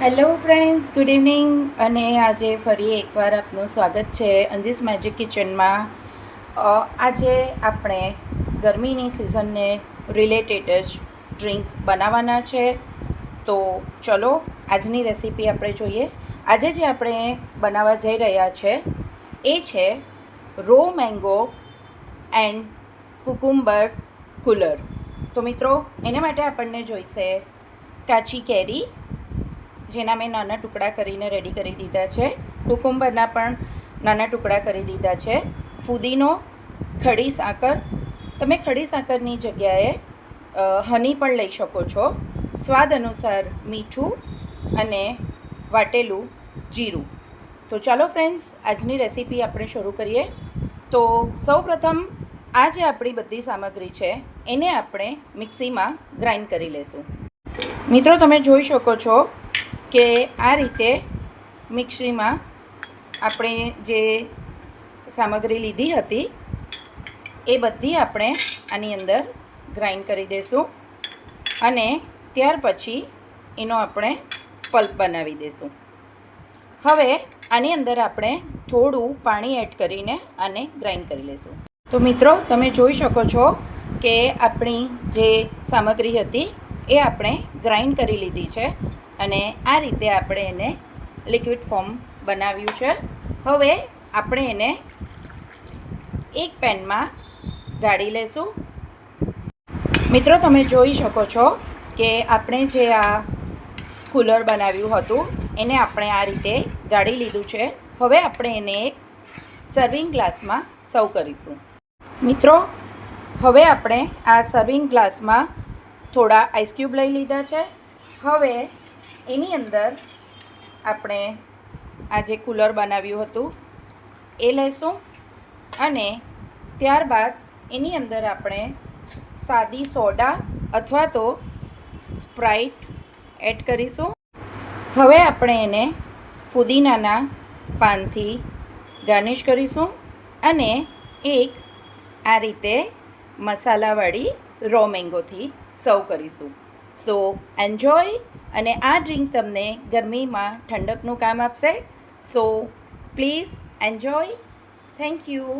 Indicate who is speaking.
Speaker 1: Hello friends, good evening. અને આજે ફરી એકવાર આપનું સ્વાગત છે અંજીસ મેજિક કિચનમાં. આજે આપણે ગરમીની સિઝનને રિલેટેડ જ ડ્રિંક બનાવવાના છે. તો ચલો આજની રેસીપી આપણે જોઈએ. આજે જે આપણે બનાવવા જઈ રહ્યા છે એ છે raw mango and cucumber cooler. તો મિત્રો, એના માટે આપણને જોઈશે કાચી કેરી, જેના મેં નાના ટુકડા કરીને રેડી કરી દીધા છે. કુકુંબરના પણ નાના ટુકડા કરી દીધા છે. ફુદીનો, ખડી સાકર, તમે ખડી સાકરની જગ્યાએ હની પણ લઈ શકો છો. સ્વાદ અનુસાર મીઠું અને વાટેલું જીરું. તો ચાલો ફ્રેન્ડ્સ, આજની રેસીપી આપણે શરૂ કરીએ. તો સૌપ્રથમ આ જે આપણી બધી સામગ્રી છે એને આપણે મિક્સીમાં ગ્રાઇન્ડ કરી લઈશું. મિત્રો, તમે જોઈ શકો છો કે આ રીતે મિક્સીમાં આપણે જે સામગ્રી લીધી હતી એ બધી આપણે આની અંદર ગ્રાઇન્ડ કરી દઈશું અને ત્યાર પછી એનો આપણે પલ્પ બનાવી દઈશું. હવે આની અંદર આપણે થોડું પાણી એડ કરીને આને ગ્રાઇન્ડ કરી લઈશું. તો મિત્રો, તમે જોઈ શકો છો કે આપણી જે સામગ્રી હતી એ આપણે ગ્રાઇન્ડ કરી લીધી છે અને આ રીતે આપણે એને લિક્વિડ ફોર્મ બનાવ્યું છે. હવે આપણે એને એક પેનમાં ગાળી લઈશું. મિત્રો, તમે જોઈ શકો છો કે આપણે જે આ કુલર બનાવ્યું હતું એને આપણે આ રીતે ગાળી લીધું છે. હવે આપણે એને એક સર્વિંગ ગ્લાસમાં સર્વ કરીશું. મિત્રો, હવે આપણે આ સર્વિંગ ગ્લાસમાં થોડા આઈસ ક્યુબ લઈ લીધા છે. હવે એની અંદર આપણે આ જે કુલર બનાવ્યું હતું એ લઈશું અને ત્યારબાદ એની અંદર આપણે સાદી સોડા અથવા તો સ્પ્રાઇટ એડ કરીશું. હવે આપણે એને ફુદીનાના પાનથી ગાર્નિશ કરીશું અને એક આ રીતે મસાલાવાળી રો મેંગોથી સર્વ કરીશું. સો એન્જોય. અને આ ડ્રિંક તમને ગરમીમાં ઠંડકનું કામ આપશે. So please enjoy. Thank you.